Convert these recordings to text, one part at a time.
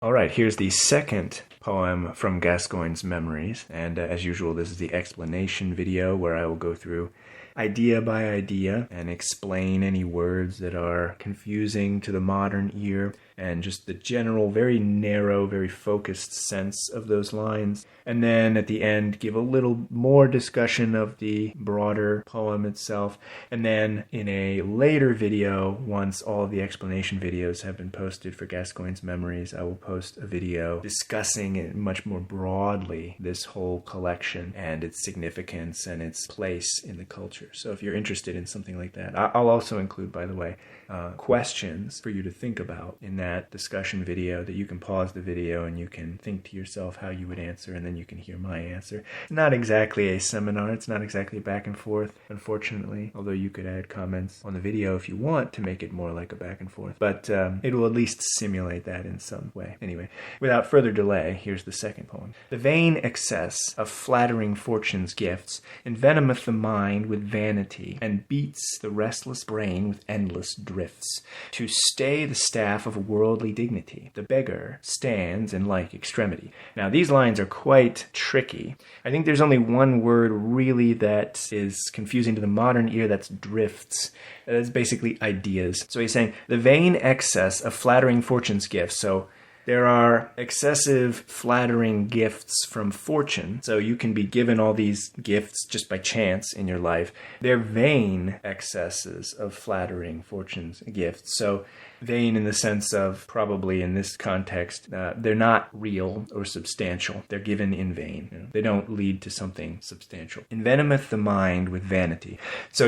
All right, here's the second poem from Gascoignes' Memories, and as usual, this is the explanation video where I will go through idea by idea and explain any words that are confusing to the modern ear and just the general, very narrow, very focused sense of those lines. And then at the end, give a little more discussion of the broader poem itself. And then in a later video, once all of the explanation videos have been posted for Gascoignes' Memories, I will post a video discussing it much more broadly, this whole collection and its significance and its place in the culture. So if you're interested in something like that, I'll also include, by the way, questions for you to think about in that discussion video that you can pause the video and you can think to yourself how you would answer, and then you can hear my answer. It's not exactly a seminar. It's not exactly back and forth, unfortunately, although you could add comments on the video if you want to make it more like a back and forth. But it will at least simulate that in some way. Anyway, without further delay, here's the second poem. The vain excess of flattering fortune's gifts envenometh the mind with vanity and beats the restless brain with endless drifts. To stay the staff of worldly dignity, the beggar stands in like extremity. Now, these lines are quite tricky. I think there's only one word really that is confusing to the modern ear, that's drifts. That's basically ideas. So he's saying, the vain excess of flattering fortune's gifts. So there are excessive flattering gifts from fortune, so you can be given all these gifts just by chance in your life. They're vain excesses of flattering fortune's gifts. So vain in the sense of, probably in this context, they're not real or substantial. They're given in vain. They don't lead to something substantial. Envenometh the mind with vanity. So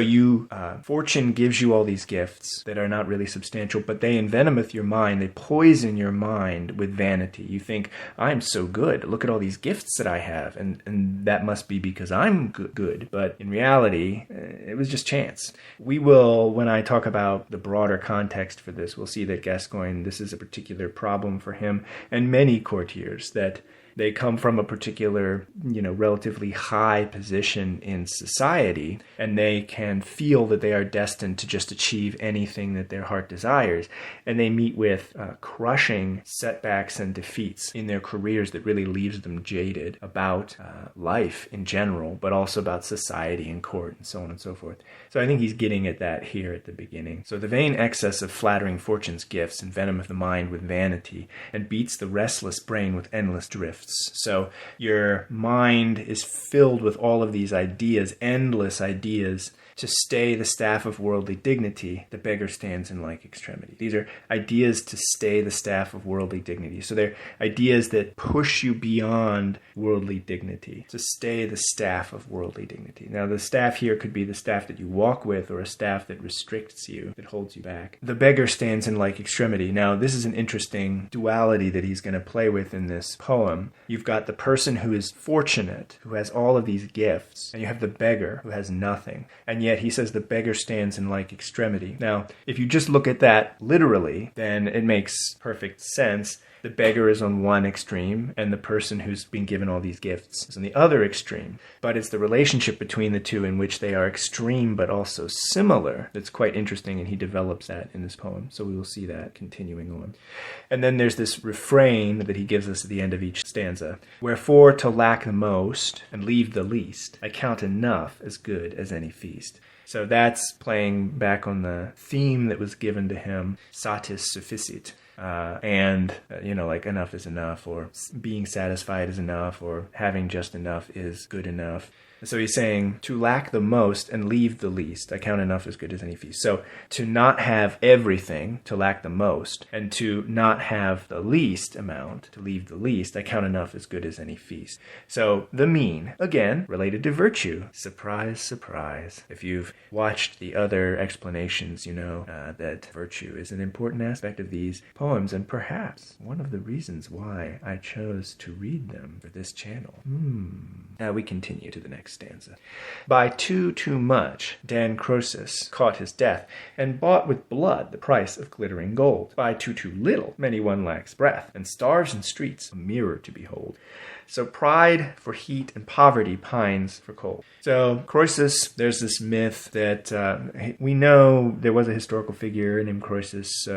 fortune gives you all these gifts that are not really substantial, but they envenometh your mind. They poison your mind with vanity. You think, I'm so good. Look at all these gifts that I have, and that must be because I'm good. But in reality, it was just chance. We will, when I talk about the broader context for this, we'll see that Gascoigne, this is a particular problem for him and many courtiers, that they come from a particular, relatively high position in society, and they can feel that they are destined to just achieve anything that their heart desires. And they meet with crushing setbacks and defeats in their careers that really leaves them jaded about life in general, but also about society and court and so on and so forth. So I think he's getting at that here at the beginning. So the vain excess of flattering fortune's gifts envenometh the mind with vanity and beats the restless brain with endless drifts. So your mind is filled with all of these ideas, endless ideas. To stay the staff of worldly dignity, the beggar stands in like extremity. These are ideas to stay the staff of worldly dignity. So they're ideas that push you beyond worldly dignity, to stay the staff of worldly dignity. Now, the staff here could be the staff that you walk with, or a staff that restricts you, that holds you back. The beggar stands in like extremity. Now, this is an interesting duality that he's going to play with in this poem. You've got the person who is fortunate, who has all of these gifts, and you have the beggar who has nothing. And yet he says the beggar stands in like extremity. Now, if you just look at that literally, then it makes perfect sense. The beggar is on one extreme, and the person who's been given all these gifts is on the other extreme. But it's the relationship between the two in which they are extreme but also similar that's quite interesting, and he develops that in this poem. So we will see that continuing on. And then there's this refrain that he gives us at the end of each stanza. Wherefore to lack the most and leave the least, I count enough as good as any feast. So that's playing back on the theme that was given to him, satis sufficit. Like enough is enough, or being satisfied is enough, or having just enough is good enough. So he's saying, to lack the most and leave the least, I count enough as good as any feast. So to not have everything, to lack the most, and to not have the least amount, to leave the least, I count enough as good as any feast. So the mean, again, related to virtue. Surprise, surprise. If you've watched the other explanations, you know that virtue is an important aspect of these poems, and perhaps one of the reasons why I chose to read them for this channel. Now we continue to the next stanza. By too much, Dan Croesus caught his death, and bought with blood the price of glittering gold. By too little, many one lacks breath, and starves in streets a mirror to behold. So pride for heat and poverty pines for cold. So Croesus, there's this myth that we know there was a historical figure named Croesus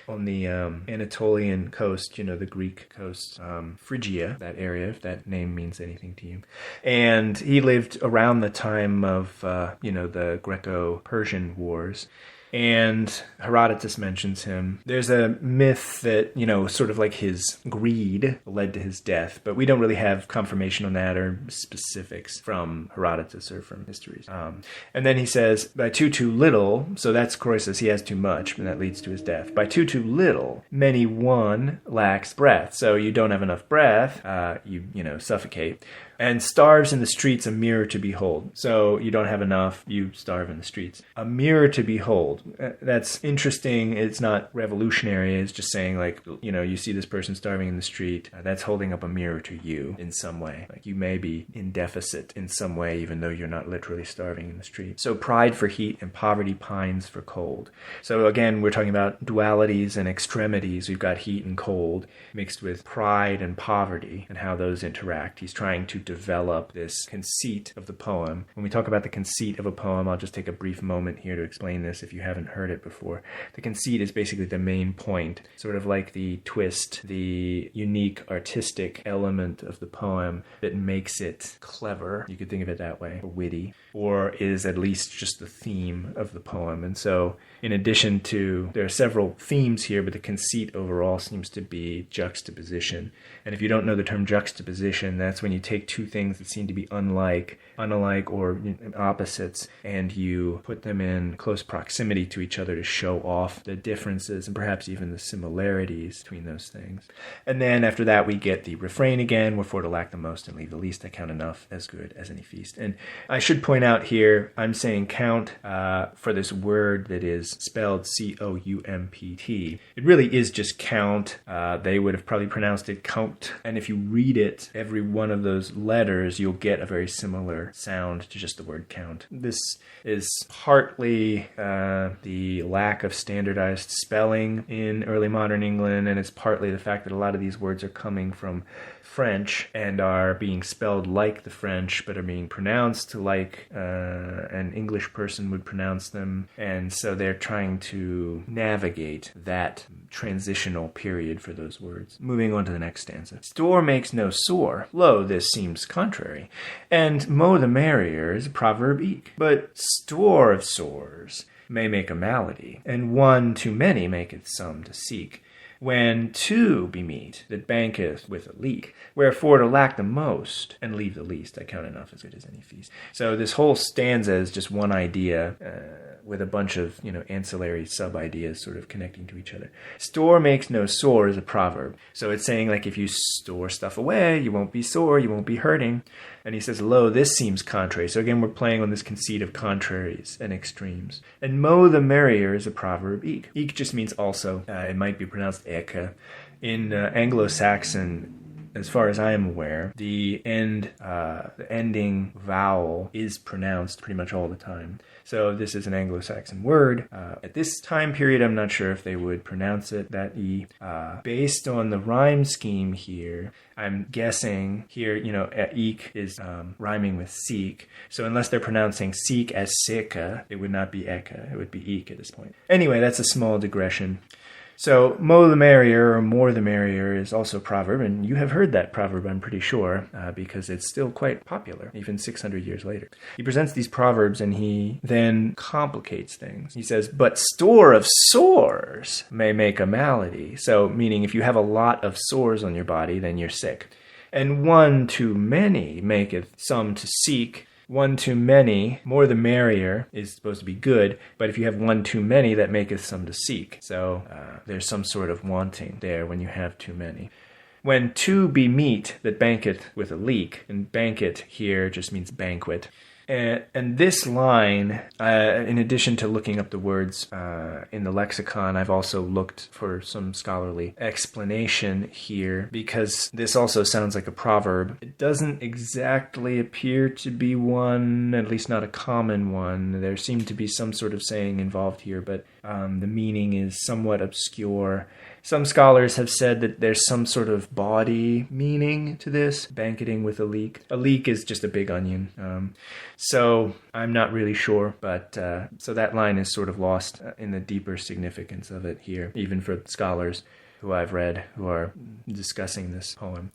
on the Anatolian coast, the Greek coast, Phrygia, that area, if that name means anything to you. And he lived around the time of, the Greco-Persian Wars. And Herodotus mentions him. There's a myth that, sort of like his greed led to his death, but we don't really have confirmation on that or specifics from Herodotus or from histories. And then he says, by too little, so that's Croesus, he has too much, and that leads to his death. By too little, many one lacks breath. So you don't have enough breath, you suffocate. And starves in the streets a mirror to behold. So you don't have enough, you starve in the streets. A mirror to behold. That's interesting. It's not revolutionary. It's just saying you see this person starving in the street. That's holding up a mirror to you in some way. Like you may be in deficit in some way, even though you're not literally starving in the street. So pride for heat and poverty pines for cold. So again, we're talking about dualities and extremities. We've got heat and cold mixed with pride and poverty and how those interact. He's trying to develop this conceit of the poem. When we talk about the conceit of a poem, I'll just take a brief moment here to explain this if you haven't heard it before. The conceit is basically the main point, sort of like the twist, the unique artistic element of the poem that makes it clever. You could think of it that way, or witty, or is at least just the theme of the poem. And so in addition to, there are several themes here, but the conceit overall seems to be juxtaposition. And if you don't know the term juxtaposition, that's when you take two things that seem to be unlike or opposites, and you put them in close proximity to each other to show off the differences and perhaps even the similarities between those things. And then after that, we get the refrain again, wherefore to lack the most and leave the least, I count enough as good as any feast. And I should point out here, I'm saying count for this word that is spelled C-O-U-M-P-T. It really is just count. They would have probably pronounced it count. And if you read it, every one of those letters, you'll get a very similar sound to just the word count. This is partly the lack of standardized spelling in early modern England, and it's partly the fact that a lot of these words are coming from French and are being spelled like the French, but are being pronounced like an English person would pronounce them. And so they're trying to navigate that transitional period for those words. Moving on to the next stanza. Store makes no sore. Lo, this seems contrary. And mo the merrier is a proverb eke. But store of sores may make a malady, and one too many maketh some to seek. When two be meet that banketh with a leak, wherefore to lack the most and leave the least, I count enough as good as any feast. So this whole stanza is just one idea with a bunch of ancillary sub-ideas sort of connecting to each other. Store makes no sore is a proverb. So it's saying if you store stuff away, you won't be sore, you won't be hurting. And he says, lo, this seems contrary. So again, we're playing on this conceit of contraries and extremes. And mo the merrier is a proverb eke. Eke just means also. It might be pronounced eke. In Anglo-Saxon, as far as I am aware, the ending vowel is pronounced pretty much all the time. So this is an Anglo-Saxon word. At this time period, I'm not sure if they would pronounce it that E. Based on the rhyme scheme here, I'm guessing here, eek is rhyming with seek. So unless they're pronouncing seek as sika, it would not be eka. It would be eek at this point. Anyway, that's a small digression. So, mo the merrier, or more the merrier, is also a proverb, and you have heard that proverb, I'm pretty sure, because it's still quite popular, even 600 years later. He presents these proverbs, and he then complicates things. He says, but store of sores may make a malady. So, meaning if you have a lot of sores on your body, then you're sick. And one too many maketh some to seek. One too many, more the merrier, is supposed to be good, but if you have one too many, that maketh some to seek. So there's some sort of wanting there when you have too many. When two be meet that banketh with a leak, and banquet here just means banquet. And this line, in addition to looking up the words in the lexicon, I've also looked for some scholarly explanation here, because this also sounds like a proverb. It doesn't exactly appear to be one, at least not a common one. There seemed to be some sort of saying involved here, but the meaning is somewhat obscure. Some scholars have said that there's some sort of body meaning to this, banqueting with a leek. A leek is just a big onion. So I'm not really sure, but so that line is sort of lost in the deeper significance of it here, even for scholars who I've read who are discussing this poem.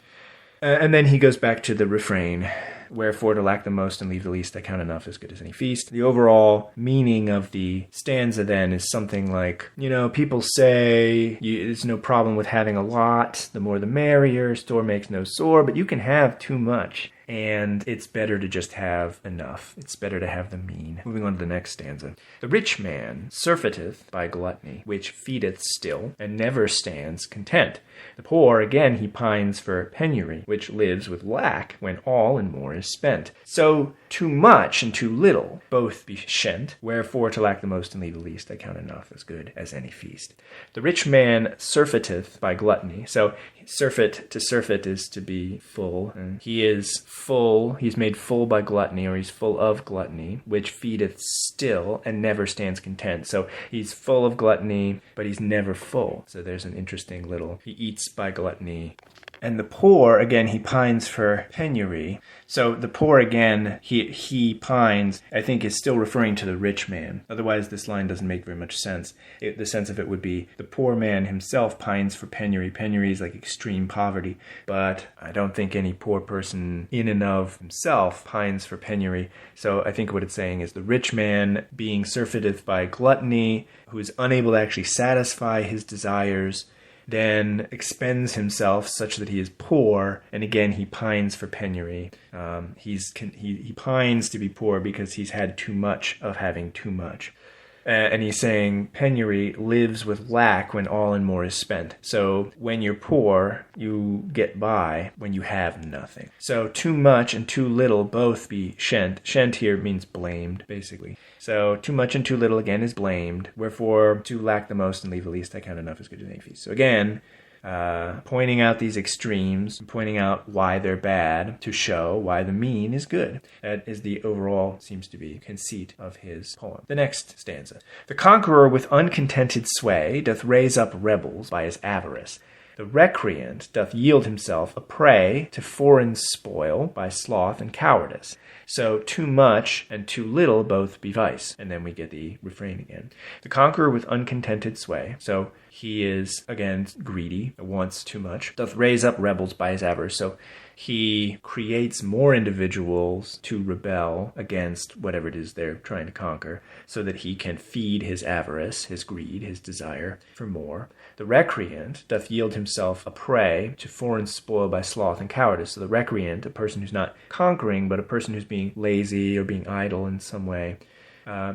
And then he goes back to the refrain, wherefore to lack the most and leave the least, I count enough as good as any feast. The overall meaning of the stanza then is something like, people say there's no problem with having a lot, the more the merrier, store makes no sore, but you can have too much. And it's better to just have enough. It's better to have the mean. Moving on to the next stanza. The rich man surfeiteth by gluttony, which feedeth still, and never stands content. The poor, again, he pines for penury, which lives with lack, when all and more is spent. So too much and too little both be shent, wherefore to lack the most and leave the least, I count enough as good as any feast. The rich man surfeiteth by gluttony. So surfeit, to surfeit is to be full. And he is full, he's made full by gluttony, or he's full of gluttony, which feedeth still and never stands content. So he's full of gluttony, but he's never full. So there's an interesting little, he eats by gluttony. And the poor, again, he pines for penury. So the poor, again, he pines, I think, is still referring to the rich man. Otherwise, this line doesn't make very much sense. The sense of it would be the poor man himself pines for penury. Penury is like extreme poverty. But I don't think any poor person in and of himself pines for penury. So I think what it's saying is the rich man being surfeited by gluttony, who is unable to actually satisfy his desires, then expends himself such that he is poor, and again he pines for penury. He pines to be poor because he's had too much of having too much. And he's saying penury lives with lack when all and more is spent. So when you're poor, you get by when you have nothing. So too much and too little both be shent. Shent here means blamed, basically. So too much and too little, again, is blamed. Wherefore, to lack the most and leave the least, I count enough as good as any feast. So again, pointing out these extremes, pointing out why they're bad, to show why the mean is good. That is the overall, seems to be, conceit of his poem. The next stanza. The conqueror with uncontented sway doth raise up rebels by his avarice. The recreant doth yield himself a prey to foreign spoil by sloth and cowardice. So too much and too little both be vice. And then we get the refrain again. The conqueror with uncontented sway. So he is, again, greedy, wants too much, doth raise up rebels by his avarice. So he creates more individuals to rebel against whatever it is they're trying to conquer, so that he can feed his avarice, his greed, his desire for more. The recreant doth yield himself a prey to foreign spoil by sloth and cowardice. So the recreant, a person who's not conquering, but a person who's being lazy or being idle in some way,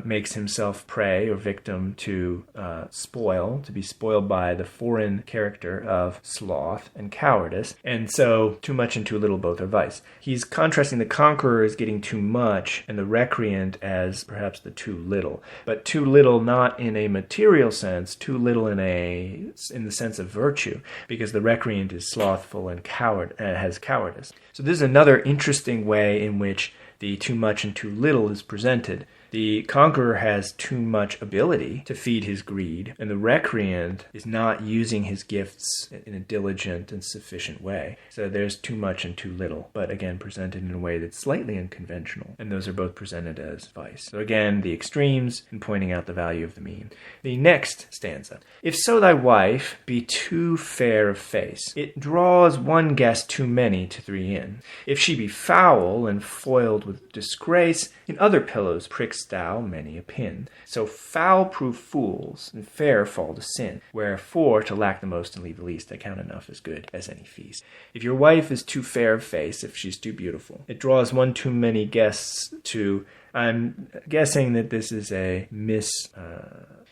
makes himself prey or victim to spoil, to be spoiled by the foreign character of sloth and cowardice. And so too much and too little both are vice. He's contrasting the conqueror as getting too much and the recreant as perhaps the too little. But too little not in a material sense, too little in the sense of virtue, because the recreant is slothful and has cowardice. So this is another interesting way in which the too much and too little is presented. The conqueror has too much ability to feed his greed, and the recreant is not using his gifts in a diligent and sufficient way. So there's too much and too little, but again presented in a way that's slightly unconventional, and those are both presented as vice. So again, the extremes and pointing out the value of the mean. The next stanza. If so thy wife be too fair of face, it draws one guest too many to three in. If she be foul and foiled with disgrace, in other pillows pricks thou many a pin. So foul-proof fools and fair fall to sin. Wherefore, to lack the most and leave the least, I count enough as good as any feast. If your wife is too fair of face, if she's too beautiful, it draws one too many guests to... I'm guessing that this is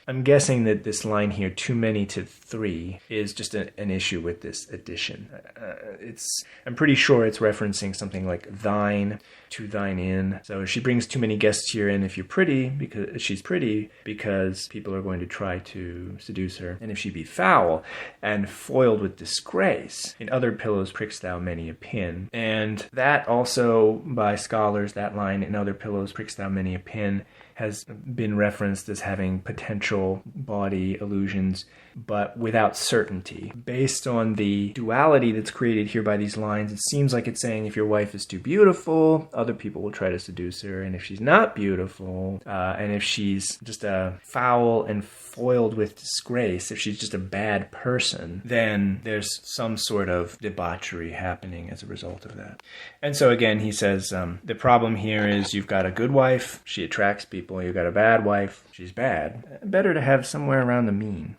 I'm guessing that this line here, too many to three, is just an issue with this addition. I'm pretty sure it's referencing something like thine to thine in. So she brings too many guests here in if you're pretty, because she's pretty, because people are going to try to seduce her. And if she be foul and foiled with disgrace, in other pillows pricks thou many a pin. And that also, by scholars, that line, in other pillows pricks thou many a pin, has been referenced as having potential body illusions but without certainty. Based on the duality that's created here by these lines, it seems like it's saying if your wife is too beautiful, other people will try to seduce her, and if she's not beautiful, and if she's just foul and foiled with disgrace, if she's just a bad person, then there's some sort of debauchery happening as a result of that. And so again, he says, the problem here is you've got a good wife, she attracts people. You've got a bad wife, she's bad. Better to have somewhere around the mean.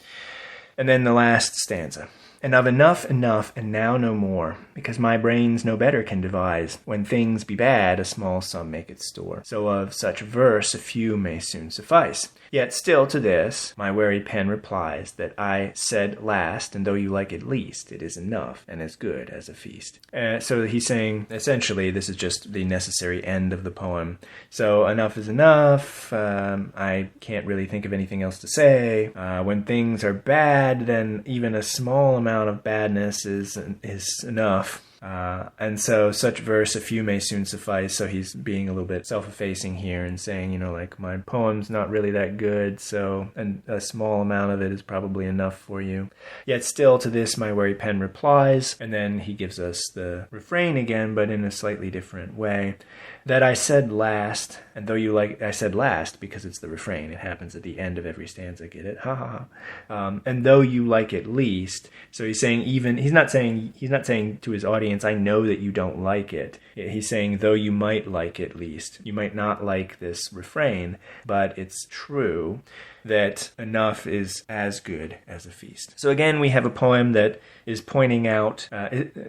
And then the last stanza. And of enough, and now no more, because my brains no better can devise. When things be bad, a small sum make it store. So of such verse a few may soon suffice. Yet still to this my wary pen replies that I said last, and though you like it least, it is enough and as good as a feast. So he's saying, essentially, this is just the necessary end of the poem. So enough is enough. I can't really think of anything else to say. When things are bad, then even a small amount of badness is enough. And so such verse a few may soon suffice. So he's being a little bit self-effacing here and saying, like, my poem's not really that good, so and a small amount of it is probably enough for you. Yet still to this my wary pen replies, and then he gives us the refrain again, but in a slightly different way. That I said last, and though you like, I said last because it's the refrain. It happens at the end of every stanza. Get it? Ha ha ha. And though you like it least, so he's saying he's not saying to his audience, I know that you don't like it. He's saying though you might like it least, you might not like this refrain, but it's true that enough is as good as a feast. So again, we have a poem that is pointing out.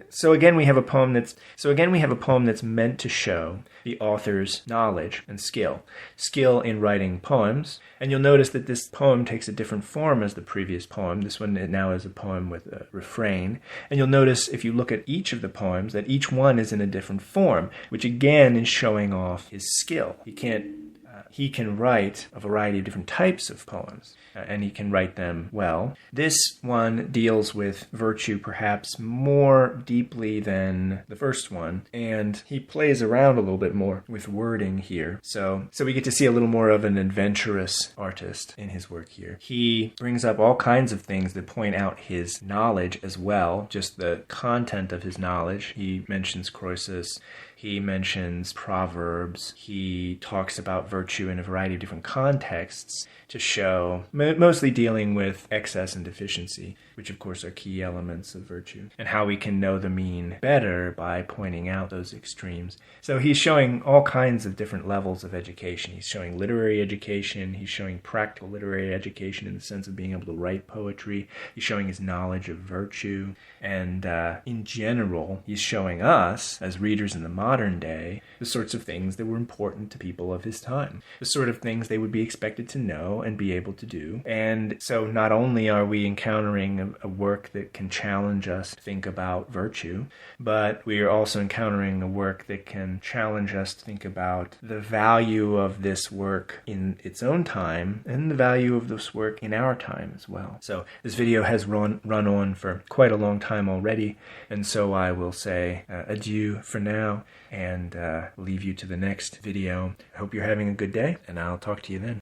So again, we have a poem that's meant to show the author's knowledge and skill in writing poems. And you'll notice that this poem takes a different form as the previous poem. This one now is a poem with a refrain. And you'll notice if you look at each of the poems that each one is in a different form, which again is showing off his skill. He can write a variety of different types of poems, and he can write them well. This one deals with virtue perhaps more deeply than the first one, and he plays around a little bit more with wording here. So we get to see a little more of an adventurous artist in his work here. He brings up all kinds of things that point out his knowledge as well, just the content of his knowledge. He mentions Croesus. He mentions proverbs. He talks about virtue in a variety of different contexts to show, mostly dealing with excess and deficiency, which of course are key elements of virtue, and how we can know the mean better by pointing out those extremes. So he's showing all kinds of different levels of education. He's showing literary education. He's showing practical literary education in the sense of being able to write poetry. He's showing his knowledge of virtue. And in general, he's showing us, as readers in the modern day, the sorts of things that were important to people of his time, the sort of things they would be expected to know and be able to do. And so not only are we encountering a work that can challenge us to think about virtue, but we are also encountering a work that can challenge us to think about the value of this work in its own time and the value of this work in our time as well. So this video has run on for quite a long time already, and so I will say adieu for now and leave you to the next video. I hope you're having a good day, and I'll talk to you then.